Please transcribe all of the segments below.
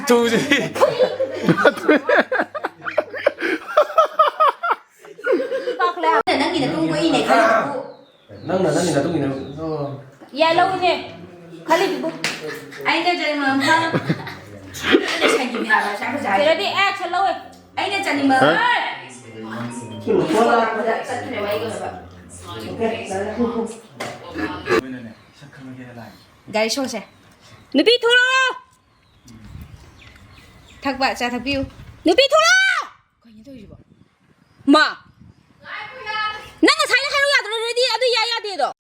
두지. Nangin na tunggu ini kalau Nang na nangin na tungin na. ya lâu ini kali ibu. Anh đã chơi mà không? Để xem gì nào là sáng phải Jadi action lâu rồi. Anh đã chơi mà. Gari show xe. Nubi thula. Thak ba cha thak piu. Nubi thula. Coi như tôi gì vậy? Ma. Nang sai na haru ya do ready adu ya ya de do.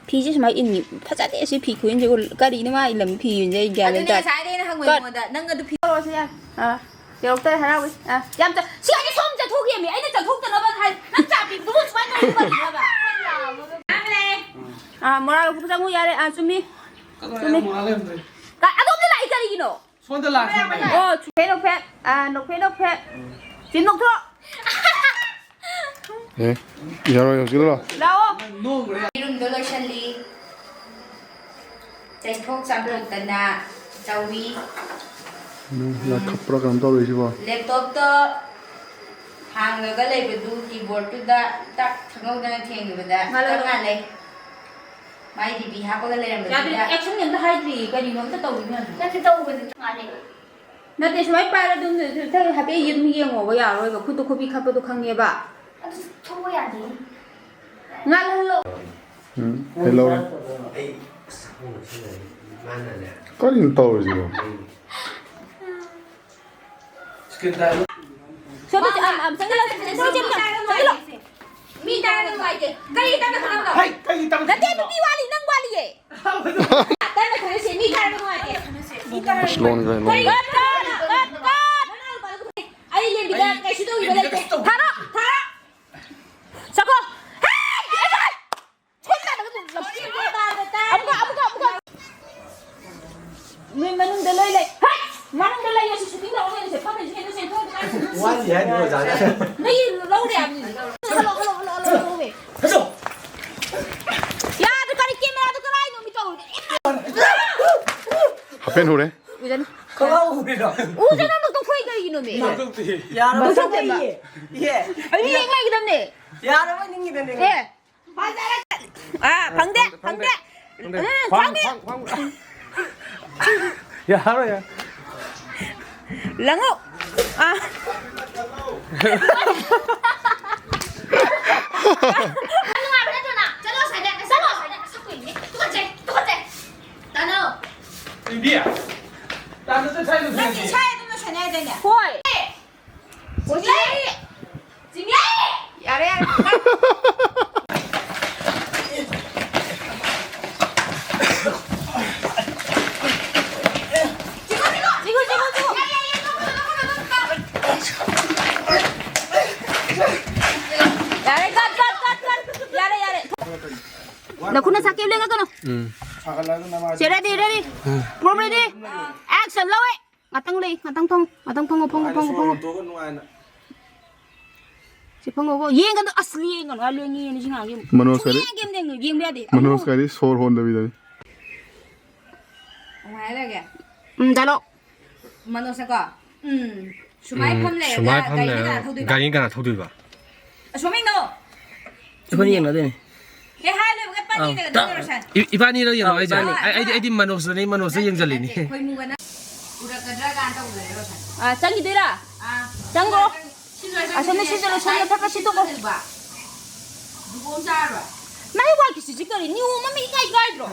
Pi ji mai in pha cha de si pi kuin je ko gari ni ma lam pi yun je ga le Anh đã da. sai đi nó hàng người mà nâng cái phi. Rồi xem. À. Điều tới haru đi. À. Yam cha. Si ai som cha thu kia mi ai cha thu ta nó ba thai. Nang cha pi bu chwai no ba ni ba. À, 뭐라고 부장고 야래 아 준비. 가 아동들 나이 자리기노. 손들 라. 어, 주페 녹페. 아, 녹페 녹페. 진 녹토. 예. 이하로 여기로 나오. Irum dolo shali. Chạy thuốc xong rồi tận nà cháu vi 나 카프라 그럼 또 왜지 봐. laptop to hàng người cái lấy đồ keyboard to da tak thằng nào thiền người đó các ngàn lấy mai đi bị hao cái lấy làm 야, gì 그 đó 액션 연다 하이드리 가 리면 또 떠오르면. nó thì đâu bên ngàn lấy 나 대신 와이파이를 좀 되게 하게 이름이 뭐 야, 뭐 그것도 코비 카페도 강해 봐. thôi à gì ngal hello. 헬로. 꺼리는 또 왜지 뭐. 저도 생각나 생각나. mi ta nó ngoài gì cây ta nó không đâu 하이, 까이 땅. 나 때도 비와리 능 관리에. 때도 그래서 미 타는 거 같아. 슬로우니까 헬로. 아이 렘비가 가시도 이거 타라 타라. 자고. mình đừng delay lại hết mà đừng delay giờ sự tính đâu nên sẽ phát hiện sẽ thôi Quá gì hết rồi dạ. này lâu đẹp hello về 해줘. 야 두까리 깨매라도 그라이 놈이 또 하펜 호래. 우전 건강우리라. 우전은 또 포이가 이놈이 방송티. 무슨 거야 예. 아니 얘가 이겼네 야라만 닝기는 예 아 방대 응 광대 야, 하루야. 랑호 아 미야. 나는 차이도 nó chỉ 되지. sai tôi nó sai này đây nè 호이 gì gì 야래 야래 야래 갓 야래 야래 나 군나 사케 올랭가 거노 제 레디 레디 프롬 레디 액션 로에 ngatang đi ngatang phong si phong go yeng kan asli ngan alu ngi ni singa game Manoj करे game deng game dia di Manoj करे सोर होन दबी दबी. ngoài đây kìa dalo mà nó sẽ có sumai pham lẻ 주말 cái này là thâu 밤에 가니까 토비바. số mình đâu 이건 얘는 어디네? cái hai lượt cái pani này cái đó rồi 이반이라 영어 이제. 아이디 마노스니 마노스 영절리니. khơi mua cái đó udah kerja kan tahu deh rồi 아 짱이 되라 짱고 아 선ne 시절에 선ne 타카 시도 거 ba đúng ra rồi 나이 와 기시 지거리 니 오마미 이까이 가이드로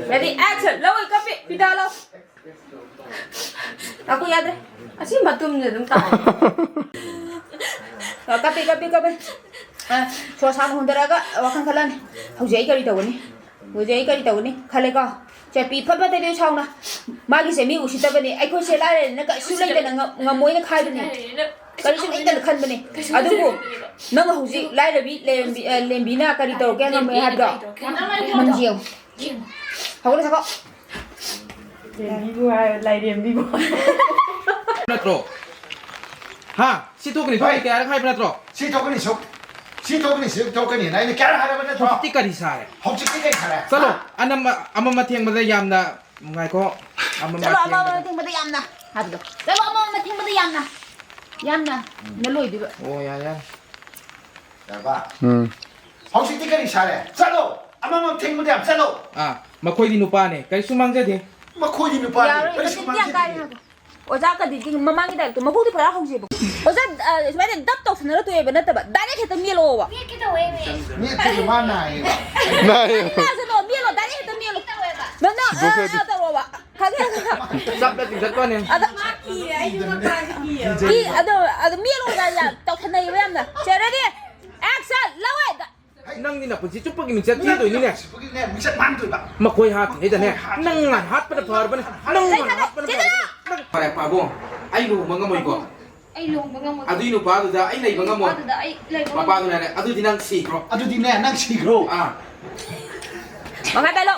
레디 액션 로이 커피 비달로 aku ya deh asin batum nih dong tahu kapi suasana hundaraga wakan kalan hujai kari tahu nih kalega cepi papa tadi sauna magi semi usita bani aku selare nak sulai dan ngamoi nak khai bani kari sum intan kan bani adugu nang huji lai rabi lembina kari tahu kaya ngamoi hadga manjiang aku dah sakok 플라트로. 하, 시토그니 토이 때 알아 카이 플라트로. 시토근이 속 시도그니 시도그니 나이는 깨라하라고 해. 띠까지 사래. 혹시 끼게 잘해. 살로 아마 탱마다 얌나 뭔가이고 Chalo ama ting bada yamna. Habdo. Chalo ama ting bada yamna. Yamna. Naloi diba. 오야야. 봐. 혹시 끼게 잘해. 살로 아마만 탱무대 살로. 아 마코이디 누빠네. 까이 수망자디. 막 코이는 봐. Ya, ito tiang kaya ko. Oza ka di mamang ida to mabuti para akong sibo. Oza, sebenarnya dap tok senara to ebe nata ba. Dani kita mielo wa. 니 그게 많아 이거. 나요. Nasa no mielo, dani kita mielo. Mana ata wa. Kaya 잡다 띵자꺼네. ada ki ada mielo da ya tok senai yamna. Ready? Action. Lawai. 낭니나 본지 쪽박이 민자 티도 있네. 거기 내 무슨 만두 봐. 마코이 핫 해자네. 낭란 핫바다 버버네. 낭란 핫바다 버버네. 파래 파보. 아이로 뭔가 뭐 이거. Ay long banga mo. 아두 이노 바두다 아이 나이 뭔가 뭐. Ada ay lay mo. 마바두네. 아두 디낭 시크로. 아주 네 낭시그로. 아. Mga talo.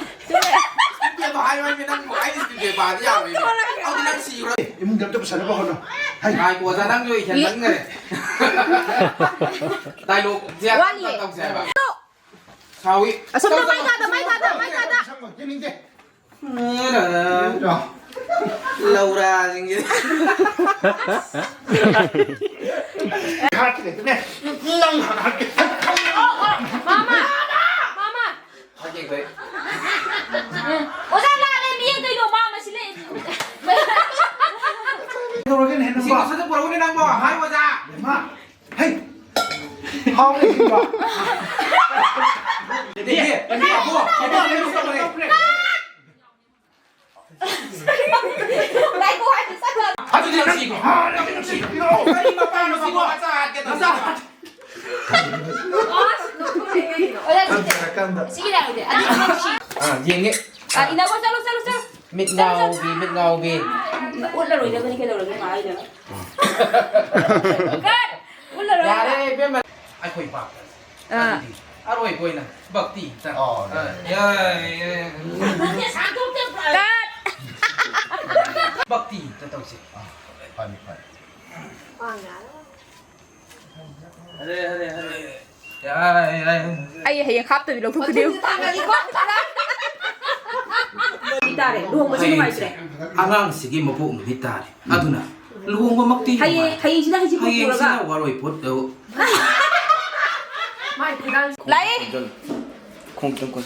야 바이만 미낭 뭐 아이 스게 바디야. 아두 디낭 시크로. 이문 잡자 보세요. 봐 하나. ai của gia đang rồi hiện này đại lục giặc tông xe vào sao ý Asam mai kada. 얘는데. lâu ra gì 하트네. 근데 낭 할게. Mama. 하긴 그래 Oza la le mieng to no mama sile. 그러긴 했는 지금 거. 사진 보라고 내는 거 하이 보자 마. 헤이. 하오네 봐. 네 언니 뭐 Lại cô hai sắc lên. 아주 디낭 시고 낭시. 이거. 아니 마빠 너 시고 가자 가자 Oza sige na ulit. à riêng ấy Ah, ina ko salo. mít ngao bì Út là rồi đó cái đâu là cái máy rồi. Cắt. Út là rồi. ya đây bên mà ai khôi bạc À. à rồi quên nè bậc tỷ Ờ. Cắt. bậc tỷ cho tao chị 빨리. Ai hay khắp từ đầu thu cái điều. Đi ta đấy, luồng mà xin mày đấy. angangshingbu mapu ngitare aduna luhungo makti Hay xin hay xin hay phụ sina ra. waroi pot do Lại. không trong con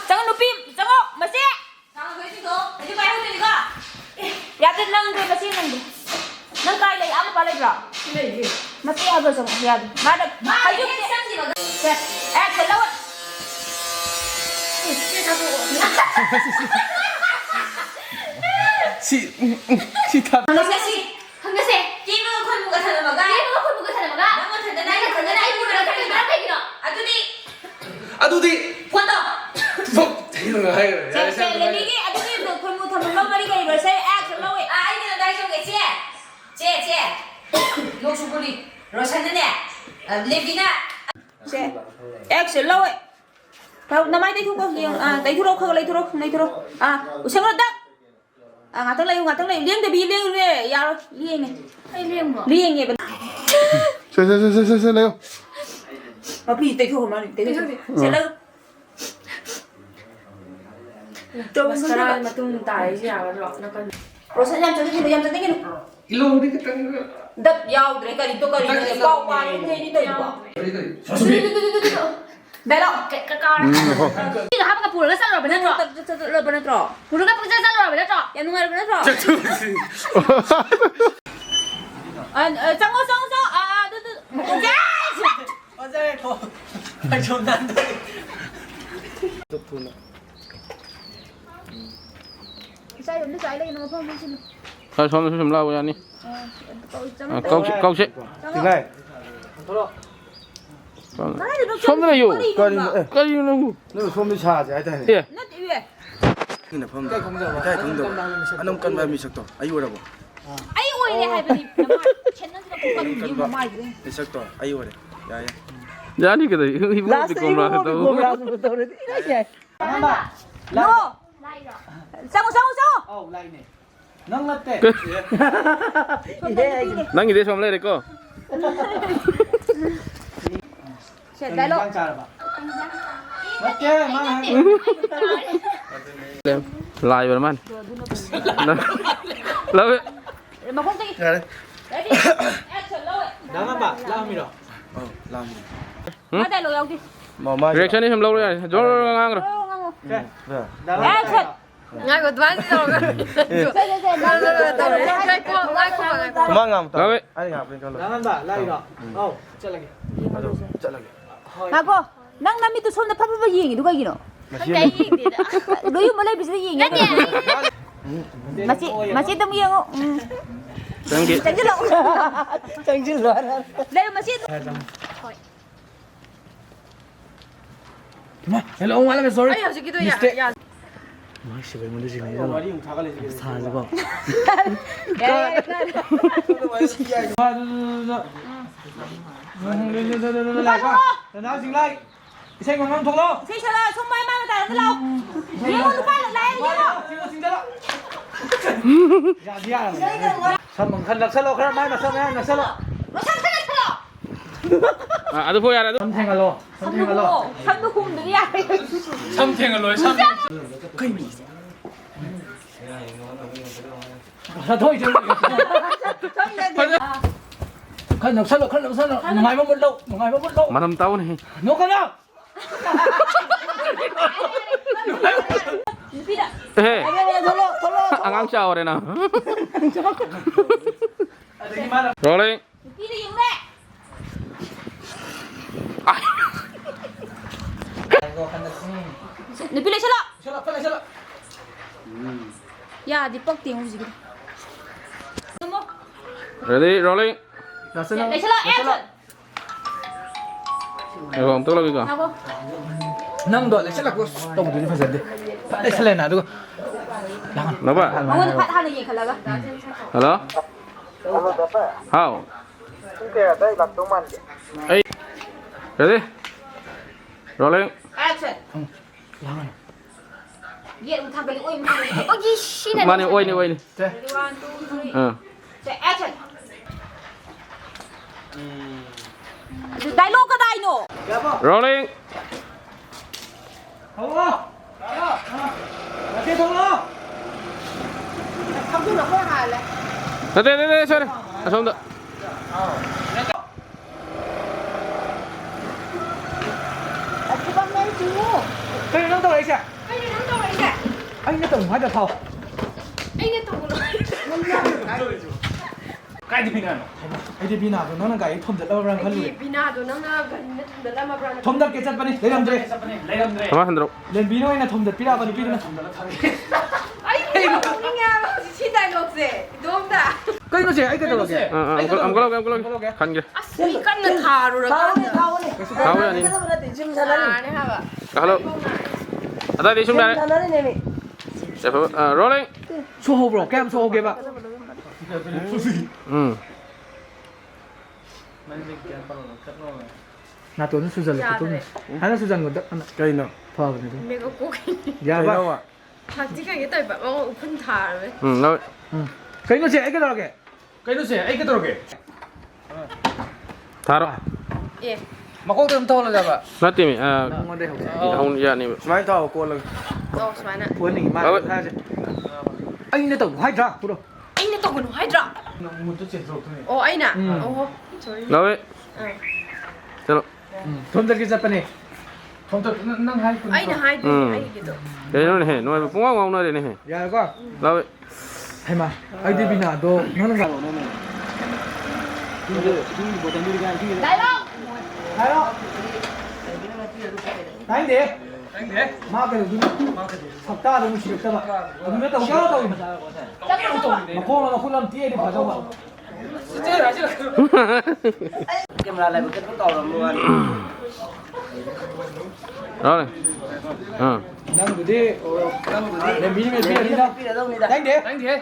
Jangan lupa, jangan masih. Jangan kau itu, jadi kau itu juga. Ya tu nang tu masih nang tu. Nang kau lagi apa lagi bro? Masih ada semua ya. Mana? Ayo. Selamat. 시타 한가세. 게임은 콜무가 사는 거가. 나만 산다. 나이가 산다. 나이가 산다. aduti Cuánto? fok 이런 거 하여 Le dije a tu hijo con mucho más marica y verse action no way. Ay, que no da eso que che. No supuri. Rosana nè. Levina. Che. Action no way. Tao năm nay tay thu con liền tay thu đâu không lấy thu đâu xem nó đắt ngã tăng lấy liêng để bị liêng này ya rồi liêng này liêng này bên 세 내요. bị tay thu mà tay thu sẽ lấy cho mình Sekarang matung tayo siya wala na kan. Rosa jam cho cái 일로 우리 그때 đập dao để cái to cái này bao qua như thế đi tới quá đây đó Cái con. Ini hapa ka pula sa loob na to. lo bên đó Pula ka pula sa loob na to. em nói bên đó trong sai rồi nó sai đây nó không xin 아, 저는 좀 라고 야니. 아, 꺾시. này 손으로요. 까리는 거. 너 손이 차지 하여튼 예. nó đi về 그나 펌다 다 동도 안놈 깐바 미석도 아이오라고 ấy ôi này hai bên đi chen nó sẽ không cần nhiều mà mai gì 미석도 아이오래 야야 야니 그래. 이거 좀 라고. no sao nâng lên tệ 낭이 대서 엄래 될거. ได้ลูก 맞게 마. lại vào man lâu มาพงตีได้ดิแอคชั่นเลย 나만 봐. 라미로. 라미. มาได้ลูกเอาดิ 마마. reaction đi xem lâu rồi rồi ngang rồiแอคชั่น 야 이거 많이 들어가. 도망가. lâu ấy 아니 앞에 걸로. 나만 봐. 라이로. 잘라게. 맞아. 잘라게. 하고 낭 남이 또 손에 파파파 얘기 누가 이기노 너희 몰래 비슷해 얘기 맛이 좀 이거 Thank you. 정질로 내가 맛이 Hello, ông anh sorry. 아니 저기도 야. 마씨 왜 문제 지금 이거. 머리 다 갈래 지금. 사지고. 나중에 이생 건강 통로. 세셔라 손만 많이 다 들어 이거 빨리 나야 이거 진짜로. 야, 미안. 선문 간다 살로 그럼 많이 나서면 나 살로. 너 상태가 À, tôi phôi à, tôi. 선택할로. 선택할로. 삼도 곰들이야 더 이제. khăn nọc sallo ngoài một lậu Mà thầm tao này. nó cái nào Ê, ăn ăn chào đây nào. Rồi lên. đi đi dùng đây 내 빌레 셔라 야, 네 뻑띵 움직여. Ready, rolling. 내 셔라 액션. Được không? Tức là cái gì? 하고. năng độ lại sẽ là có tổng từ phần dần đi đây sẽ lên nào được Nó vậy. 오늘 하는 얘기 갈라가. Hello? How? Hey. Ready? Rolling. 액션. 얘 우탄 걸리 오이 어기 씨네. Mà này ôi này ôi này. 1 2 3. Ờ. 자, 액션. 다이로그 다이노. Rolling. thông lo kia thông lo 삼촌 너 뭐야 할래? Đây, sorry. À, xong rồi. 그만 내줘. cái nó đâu đấy chả 아니 넌 또 이제. anh nó tổng hóa được thầu 이게 또 뭐야? cái gì pin nào cái gì pin nào nó là cái thùng thật lâu rồi 이 비나도 나나 gần nhất là mà brand. thùng thật cái chân này lấy làm gì Thôi, hành động. lên pin này là thùng thật pin nào pin này 아이고 그냥 시다 녹세. 너무다. cái nó sẽ cái đâu kìa Ông có lâu kìa. Khăn kìa. 아 스니까는 다루라. Tháo ra đi. 안에 하봐. Hello. À, đây đi xuống đây đấy. Để phải, rolling. số hộp rồi kem số hộp kìa bạn Ừ. 나 또는 수잔 또는 하나 수잔 건데 하나 cái nào? 봐 그래도 내가 꼭 야 cái 봐 đâu ạ? 박지가게 또 봐. 오픈 다르네. Ừ, rồi. cái nó sẽ cái đâu kìa cái nó sẽ cái đâu kìa Thả rồi. 예. mà có thêm to là gì vậy Nó tìm à, ngon đây không dạ này. 많이 더 cô lần. 수많아. cuốn này mà ra chứ anh nó tổng hai ra đâu 아이네 또 그는 하이드라. một chút tiền rồi 아이나. 저희. Rồi. Chalo. thùng thật cái chân này thùng thật năng hai 아이나 하이드. 음. 아이기도. Đây nó này, nó cũng ngon nơi đây này. 야 이거 Rồi. hay mà ai đi nào đồ nó là 다이로. đánh đi mà cái đúng thật ta đúng chỉ được các bạn đúng biết tàu kéo tàu mà cô nó không làm tia đi phải đâu ạ Rồi. Ờ. năng cái đi để mình đi đâu đánh đi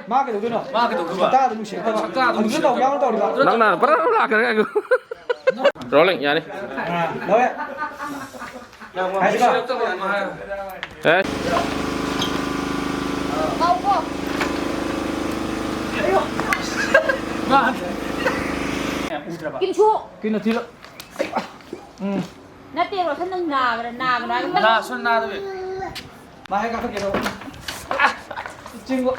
mà cái đúng nó ta đúng chỉ các bạn đúng biết tàu kéo tàu đi bạn Nắng nào, bắt đầu lạc cái này. Rolling, dạ đi. đâu vậy hay chưa Đấy. 먹고. 김초. cái nó thì 나 삐로 선능 나그래 나 손 나도 왜 마해가 그게 너 친구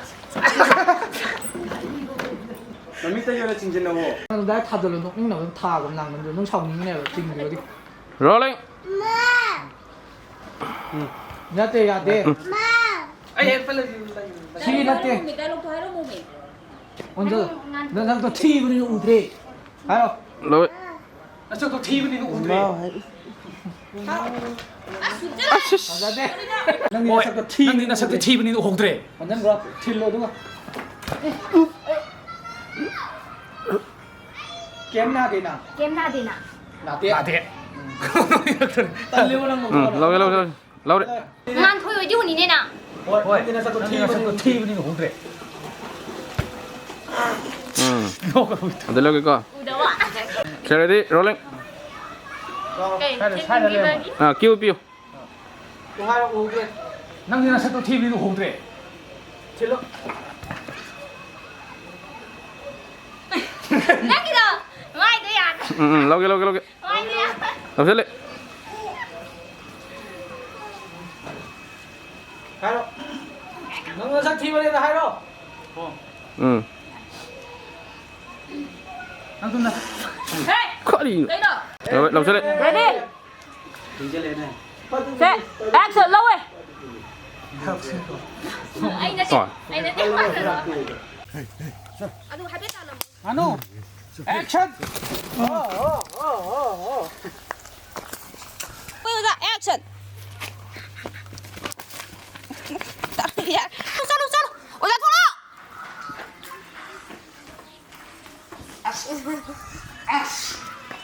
남이따 열에 징진나고 나 타들로 너 타고 나는 너 샤오닝이네 징이 어디 rolling 야대 야대 아예 빨리 시나대 언제 나도 TV는 우드레 가요 lôi 저도 TV는 우드레 나대 나 저도 TV는 우드레 완전 뭐야 틸러도 게임 나대나 나대 나대 달리고는 거 lâu lâu lâu lâu đấy ngan thôi rồi chứ nhìn đây nào ôi 나 저도 TV는 우드레 để lâu cái co đâu ạ okay ready rolling kêu piu 남이나 저도 TV는 우드레 틸러 nãy kia đâu ngay đây à lâu cái ngay đây à lâu thế lệ 하이로 능선상 TV에다 하이로 남준나 khó đi đây đâu rồi lâu thế lệ ready set action lâu ơi anh đã rồi tiếp mắt rồi 안우 액션 bây giờ action lúc sau ôi ra thôi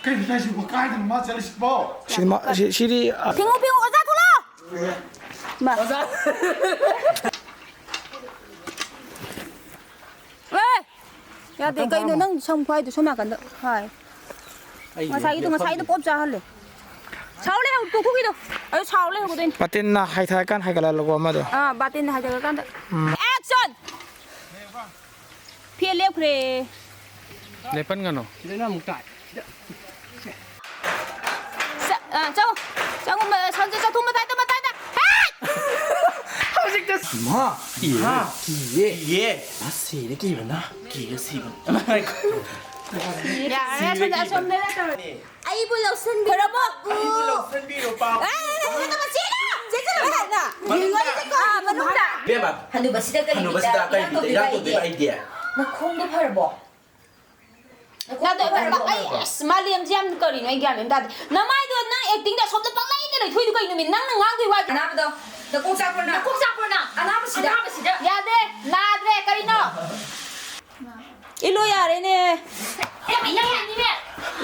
그래 가지고 가이드는 맞을 싶어 시리 빙우 ôi ra thôi mà 야, 내가 이거 난 성파이도 소마간다. 하이. 마사이도 뽑자 할래. 차올래 하고 또 고기도. 아유, 차올래 하고 된. 바텐나 하이타간 하이갈라고 아마도 아, 바텐 하자가 간다. 액션. 피엘레 그래. để phân ngân rồi 내가 묵다 저거 뭐 선제자 돈만 달다. 마 예 아씨 이렇게 입었나 기가 씨발 야, 선제 좀 내라. 아이고, 럭선 비. 그러고. 선비로 빠 잠깐만, 제대로 해. 나. 이거는 아, 만운다. 배봐 한두 번 시작까지 한우 버스다 까이디 이랑 또 내가 아이디야 나 콩도 팔아봐. 나도 아이 스마일리 지암 거리 너 얘기하면 다 나마이도 나 액팅다 손도 빵라이들 토이도 있는 난 나도 와 하나보다 나꼭 잡을나. 하나보시다. 야데 나드레 거리노 일로 야래네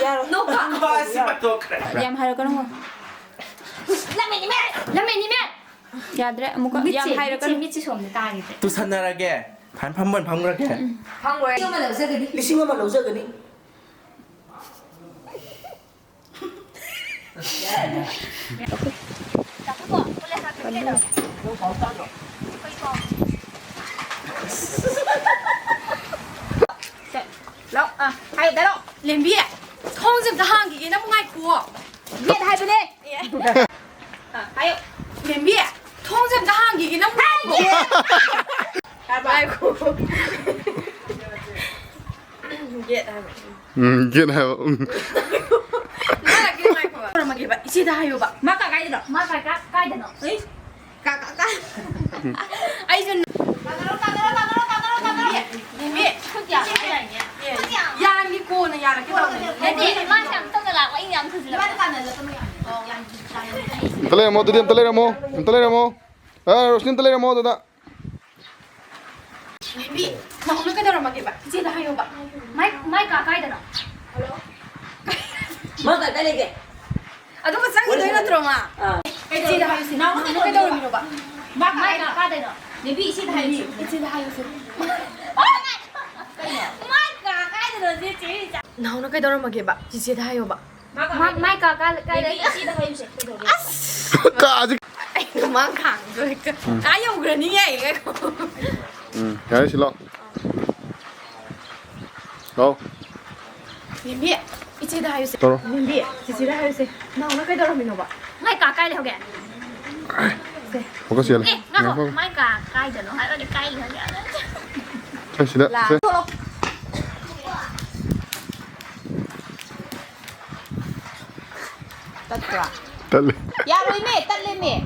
야로 아 씨발 또 그래 얌 하려 그런 거 라면이면 야드레 뭐가 얌 하려 그런 미치 좀 따기지 또 산나라게 반판번 방문하게 방구에 이거만 넣어서 그리. 리싱어만 넣어서 그니 lộc à hay đấy lộc liền bia không dừng cả hàng cái nó không ai cua biết hai bên đi hay liền bia không dừng cả hàng cái nó không ai cua ai cua Get out. get out Nó là cái này của mà cái bạn chỉ đã hiểu bạn. má cả cái gì đó Má cái được nó. ấy cả Ai dân nhìn biết thức giả cái này nhé. Ya cái cô này ya là cái đầu này. Để để má chẳng tôi là anh nhắm thử là. tale mo dudin tale mo rosnin tale mo dada Bị nó không cái đầu mà cái bạn chỉ đã hiểu bạn. Mai cả cái được nó. má cái này kìa À đúng rồi sáng giờ nó trồng à. Cái chỉ đã hiểu gì nó cái đầu mình bạn. Mai cả cái được nó. Để bị chỉ đã hiểu gì. Chỉ đã hiểu gì. má cả cái rồi gì chỉ Nó cái đầu mà cái bạn chỉ đã hiểu bạn. mai cả cái đấy chỉ là hay gì ka aji Anh kemang khẳng rồi cơ. Ayaw gak nih ya cái. cái xin lo đâu 님비 이제다 하유세. 떨어. 님비 지지라 하유세. 나오나 깨달으면 봐. ngay cả cay này không kìa. 먹을 수 있어. Ê, ngay không ngay cả cay cho nó hay là cay nữa kìa. 자, 시다. là 자. tất cả. 달래. Ya rồi mẹ, tất lên mẹ.